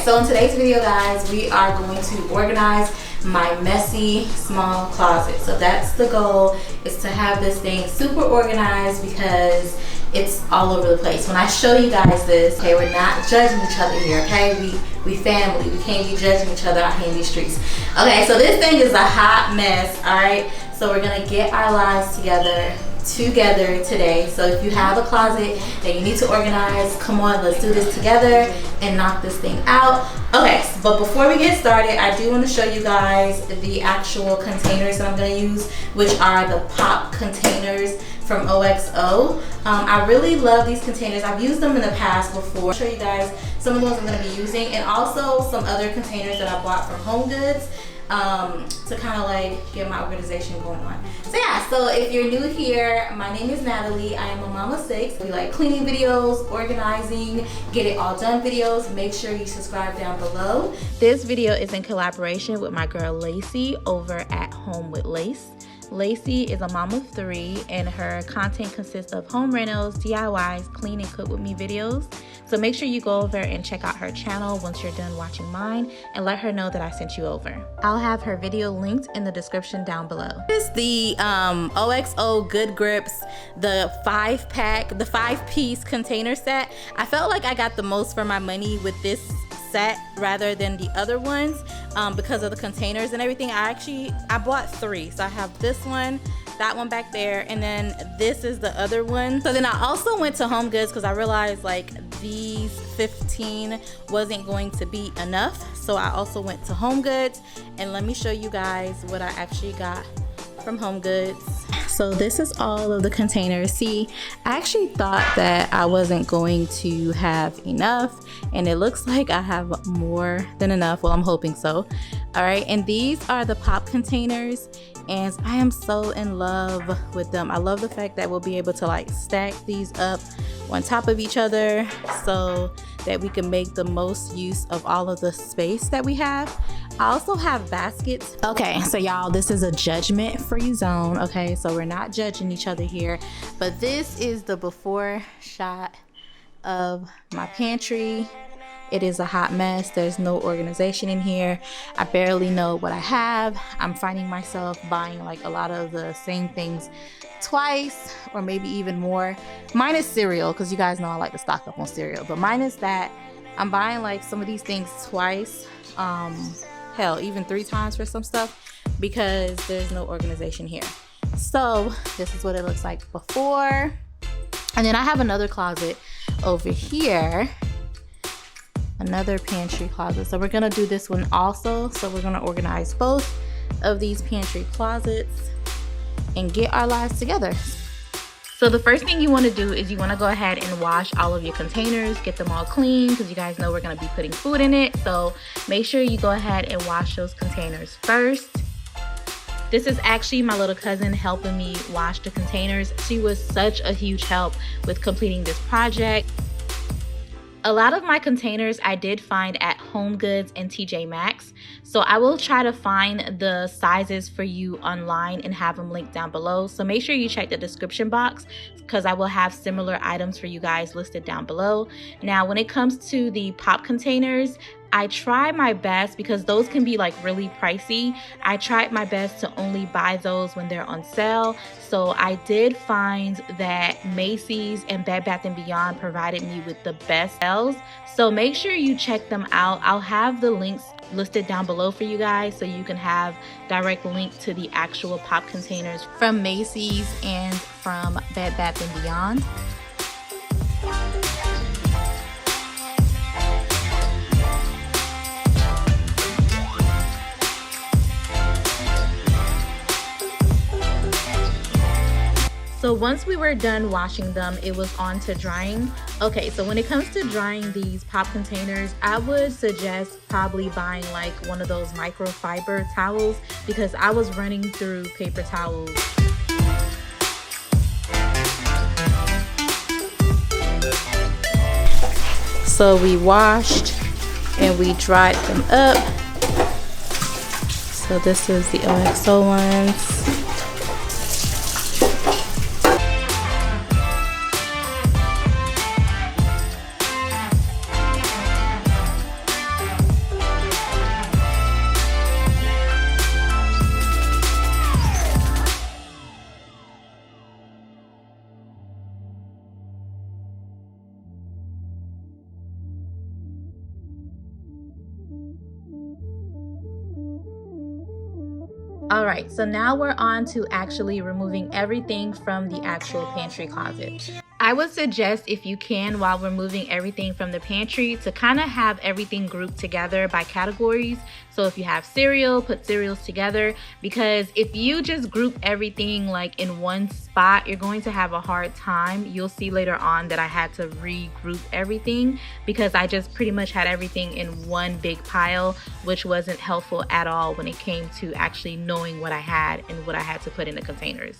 Okay, so in today's video, guys, we are going to organize my messy small closet. So that's the goal, is to have this thing super organized because it's all over the place. When I show you guys this, okay, we're not judging each other here, okay? We family. We can't be judging each other out here in these streets. Okay, so this thing is a hot mess, all right? So we're gonna get our lives together today. So if you have a closet that you need to organize, come on, let's do this together and knock this thing out. Okay, but before we get started, I do want to show you guys the actual containers that I'm going to use, which are the pop containers from OXO. I really love these containers. I've used them in the past before. I'll show you guys some of those I'm going to be using, and also some other containers that I bought from Home Goods to kind of like get my organization going on. So yeah, so if you're new here, my name is Natalie. I am a mama of 6. We like cleaning videos, organizing, get it all done videos. Make sure you subscribe down below. This video is in collaboration with my girl Lacey over at Home with Lace. Lacey is a mom of 3, and her content consists of home rentals, DIYs, clean and cook with me videos. So make sure you go over and check out her channel once you're done watching mine, and let her know that I sent you over. I'll have her video linked in the description down below. This is the OXO Good Grips, the 5-pack, the 5-piece container set. I felt like I got the most for my money with this set rather than the other ones because of the containers and everything. I bought 3. So I have this one, that one back there, and then this is the other one. So then I also went to Home Goods because I realized like these 15 wasn't going to be enough. So I also went to Home Goods, and let me show you guys what I actually got from Home Goods. So this is all of the containers. See, I actually thought that I wasn't going to have enough, and it looks like I have more than enough. Well, I'm hoping so. All right, and these are the pop containers, and I am so in love with them. I love the fact that we'll be able to like stack these up on top of each other so that we can make the most use of all of the space that we have. I also have baskets. Okay, so y'all, this is a judgment-free zone, okay? So we're not judging each other here, but this is the before shot of my pantry. It is a hot mess. There's no organization in here. I barely know what I have. I'm finding myself buying like a lot of the same things twice, or maybe even more. Minus cereal, because you guys know I like to stock up on cereal, but minus that, I'm buying like some of these things twice. Hell, even 3 times for some stuff, because there's no organization here. So this is what it looks like before. And then I have another closet over here, another pantry closet. So we're gonna do this one also. So we're gonna organize both of these pantry closets and get our lives together. So the first thing you want to do is you want to go ahead and wash all of your containers, get them all clean, because you guys know we're going to be putting food in it. So make sure you go ahead and wash those containers first. This is actually my little cousin helping me wash the containers. She was such a huge help with completing this project. A lot of my containers I did find at Home Goods and TJ Maxx. So I will try to find the sizes for you online and have them linked down below. So make sure you check the description box, because I will have similar items for you guys listed down below. Now, when it comes to the pop containers, I try my best, because those can be like really pricey. I tried my best to only buy those when they're on sale. So I did find that Macy's and Bed Bath & Beyond provided me with the best sales. So make sure you check them out. I'll have the links listed down below for you guys, so you can have direct link to the actual pop containers from Macy's and from Bed Bath & Beyond. So once we were done washing them, it was on to drying. Okay, so when it comes to drying these pop containers, I would suggest probably buying like one of those microfiber towels, because I was running through paper towels. So we washed and we dried them up. So this is the OXO ones. All right, so now we're on to actually removing everything from the actual pantry closet. I would suggest, if you can, while removing everything from the pantry, to kind of have everything grouped together by categories. So if you have cereal, put cereals together, because if you just group everything like in one spot, you're going to have a hard time. You'll see later on that I had to regroup everything because I just pretty much had everything in one big pile, which wasn't helpful at all when it came to actually knowing what I had and what I had to put in the containers.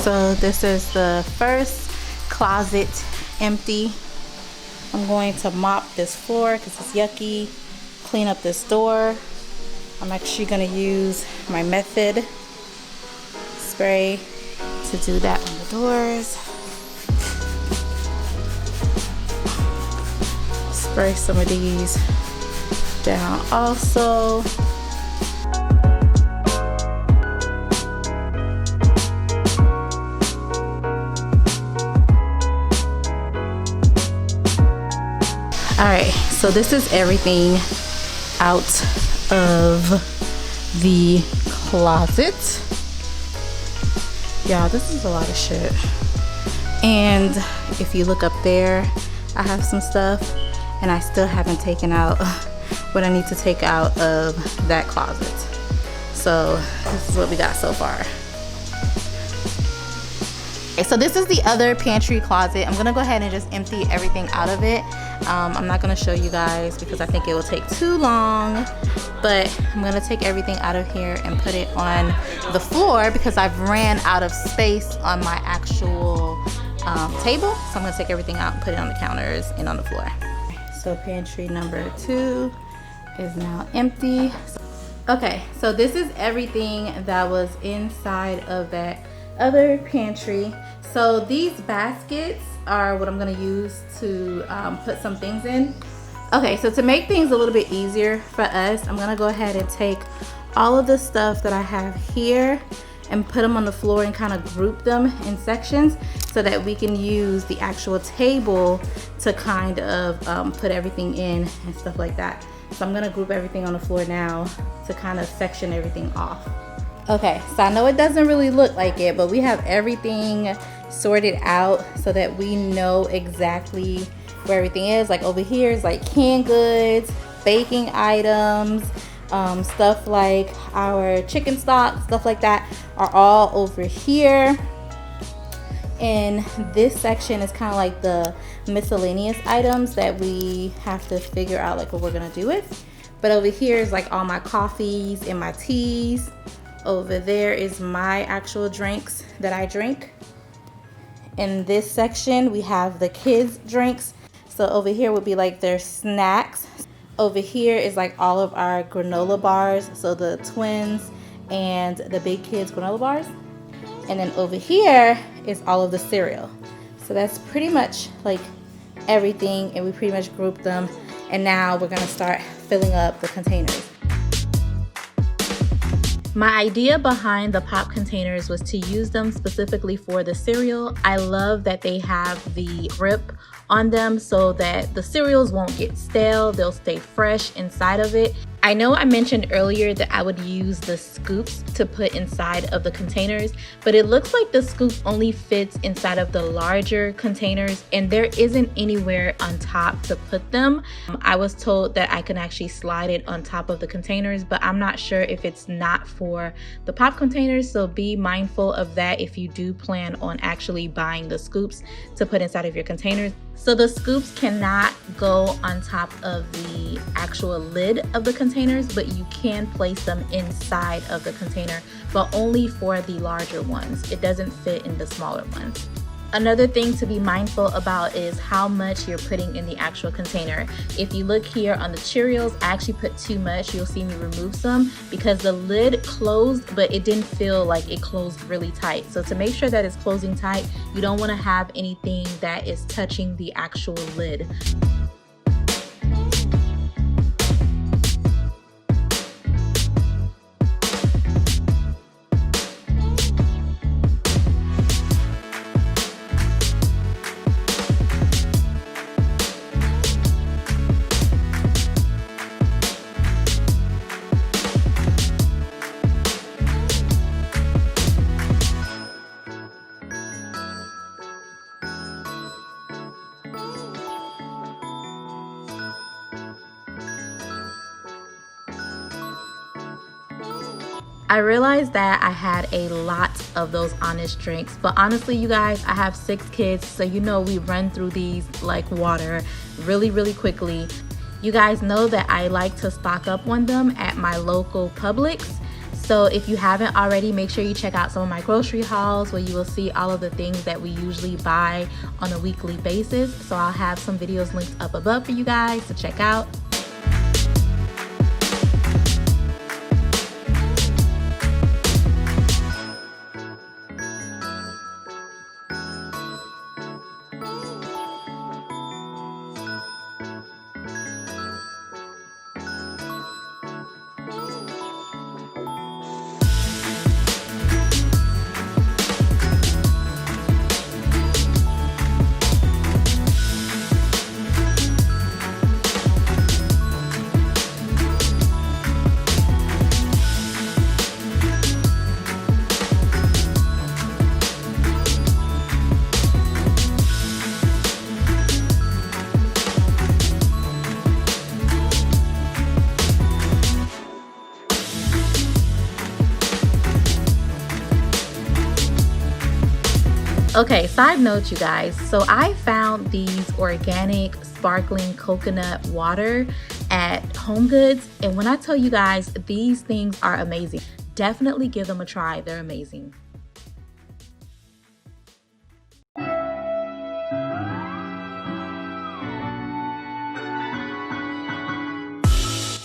So this is the first closet empty. I'm going to mop this floor because it's yucky, clean up this door. I'm actually going to use my Method spray to do that on the doors. Spray some of these down also. All right, so this is everything out of the closet. Y'all, this is a lot of shit. And if you look up there, I have some stuff and I still haven't taken out what I need to take out of that closet. So this is what we got so far. Okay, so this is the other pantry closet. I'm gonna go ahead and just empty everything out of it. I'm not gonna show you guys because I think it will take too long, but I'm gonna take everything out of here and put it on the floor because I've ran out of space on my actual table. So I'm gonna take everything out and put it on the counters and on the floor. So pantry number 2 is now empty. Okay, so this is everything that was inside of that other pantry. So these baskets are what I'm gonna use to put some things in. Okay, so to make things a little bit easier for us, I'm gonna go ahead and take all of the stuff that I have here and put them on the floor and kind of group them in sections so that we can use the actual table to kind of put everything in and stuff like that. So I'm gonna group everything on the floor now to kind of section everything off. Okay, so I know it doesn't really look like it, but we have everything sorted out so that we know exactly where everything is. Like over here is like canned goods, baking items, stuff like our chicken stock, stuff like that are all over here. And this section is kind of like the miscellaneous items that we have to figure out like what we're gonna do with. But over here is like all my coffees and my teas. Over there is my actual drinks that I drink. In this section, we have the kids' drinks. So over here would be like their snacks. Over here is like all of our granola bars. So the twins and the big kids granola bars. And then over here is all of the cereal. So that's pretty much like everything, and we pretty much grouped them. And now we're gonna start filling up the containers. My idea behind the pop containers was to use them specifically for the cereal. I love that they have the grip on them so that the cereals won't get stale, they'll stay fresh inside of it. I know I mentioned earlier that I would use the scoops to put inside of the containers, but it looks like the scoop only fits inside of the larger containers and there isn't anywhere on top to put them. I was told that I can actually slide it on top of the containers, but I'm not sure if it's not for the pop containers, so be mindful of that if you do plan on actually buying the scoops to put inside of your containers. So the scoops cannot go on top of the actual lid of the containers, but you can place them inside of the container, but only for the larger ones. It doesn't fit in the smaller ones. Another thing to be mindful about is how much you're putting in the actual container. If you look here on the Cheerios, I actually put too much. You'll see me remove some because the lid closed, but it didn't feel like it closed really tight. So to make sure that it's closing tight, you don't want to have anything that is touching the actual lid. I realized that I had a lot of those Honest drinks, but honestly, you guys, I have 6 kids, so you know we run through these like water really quickly. You guys know that I like to stock up on them at my local Publix. So if you haven't already, make sure you check out some of my grocery hauls where you will see all of the things that we usually buy on a weekly basis. So I'll have some videos linked up above for you guys to check out. Okay, side note, you guys. So I found these organic sparkling coconut water at HomeGoods, and when I tell you guys, these things are amazing. Definitely give them a try. They're amazing.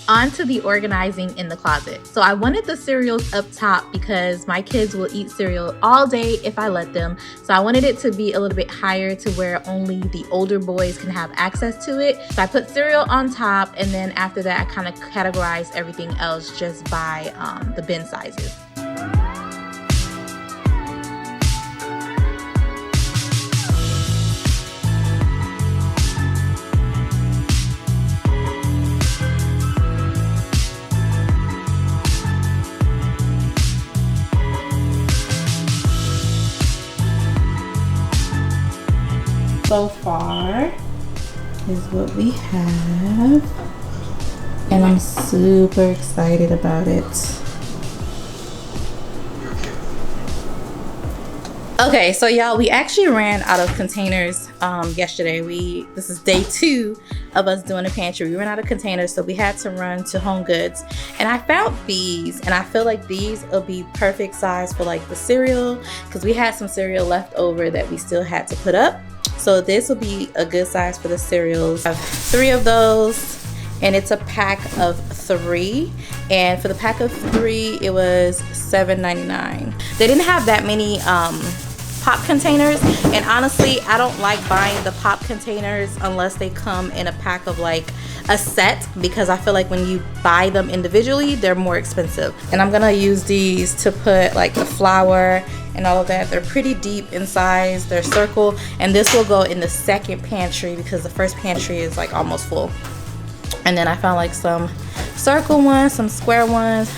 On to the organizing in the closet. So I wanted the cereals up top because my kids will eat cereal all day if I let them. So I wanted it to be a little bit higher to where only the older boys can have access to it. So I put cereal on top, and then after that I kind of categorized everything else just by the bin sizes. So far is what we have, and I'm super excited about it. Okay, so y'all, we actually ran out of containers yesterday. This is day 2 of us doing the pantry. We ran out of containers, so we had to run to HomeGoods, and I found these, and I feel like these will be perfect size for like the cereal, because we had some cereal left over that we still had to put up. So this will be a good size for the cereals. I have 3 of those, and it's a pack of 3. And for the pack of 3, it was $7.99. They didn't have that many pop containers, and honestly, I don't like buying the pop containers unless they come in a pack of like a set, because I feel like when you buy them individually, they're more expensive. And I'm gonna use these to put like the flour and all of that. They're pretty deep in size, they're circle, and this will go in the second pantry because the first pantry is like almost full. And then I found like some circle ones, some square ones.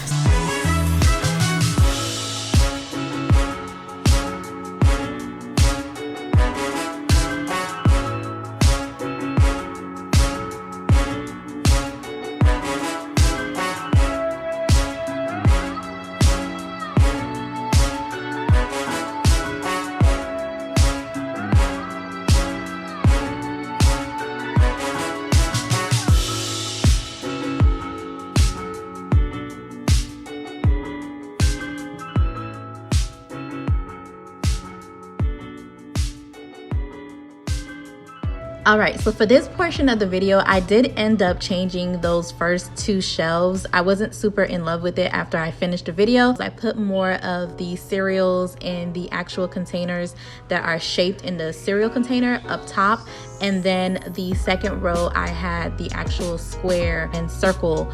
All right, so for this portion of the video, I did end up changing those first 2 shelves. I wasn't super in love with it after I finished the video. I put more of the cereals in the actual containers that are shaped in the cereal container up top. And then the second row, I had the actual square and circle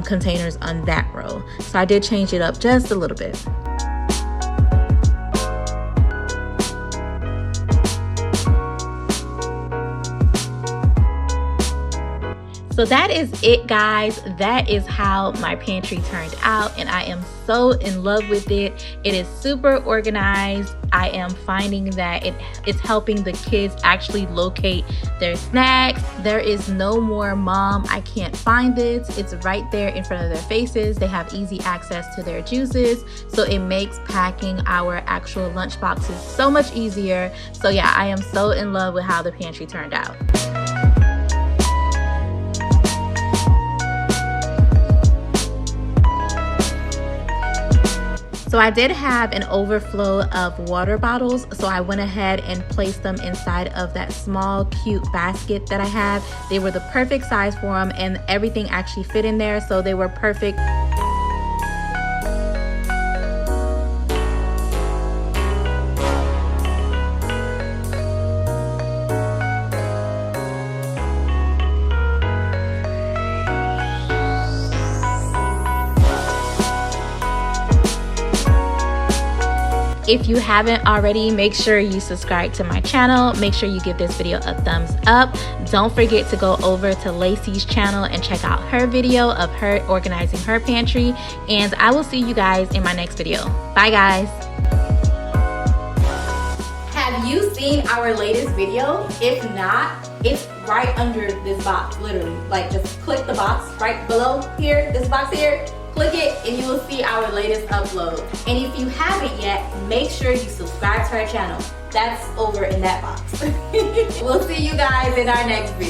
containers on that row. So I did change it up just a little bit. So that is it, guys. That is how my pantry turned out, and I am so in love with it. It is super organized. I am finding that it's helping the kids actually locate their snacks. There is no more, "Mom, I can't find this." It's right there in front of their faces. They have easy access to their juices, so it makes packing our actual lunch boxes so much easier. So yeah, I am so in love with how the pantry turned out. So I did have an overflow of water bottles, so I went ahead and placed them inside of that small cute basket that I had. They were the perfect size for them, and everything actually fit in there, so they were perfect. If you haven't already, make sure you subscribe to my channel. Make sure you give this video a thumbs up. Don't forget to go over to Lacey's channel and check out her video of her organizing her pantry. And I will see you guys in my next video. Bye, guys. Have you seen our latest video? If not, it's right under this box, literally. Like, just click the box right below here, this box here. Click it and you will see our latest upload. And if you haven't yet, make sure you subscribe to our channel. That's over in that box. We'll see you guys in our next video.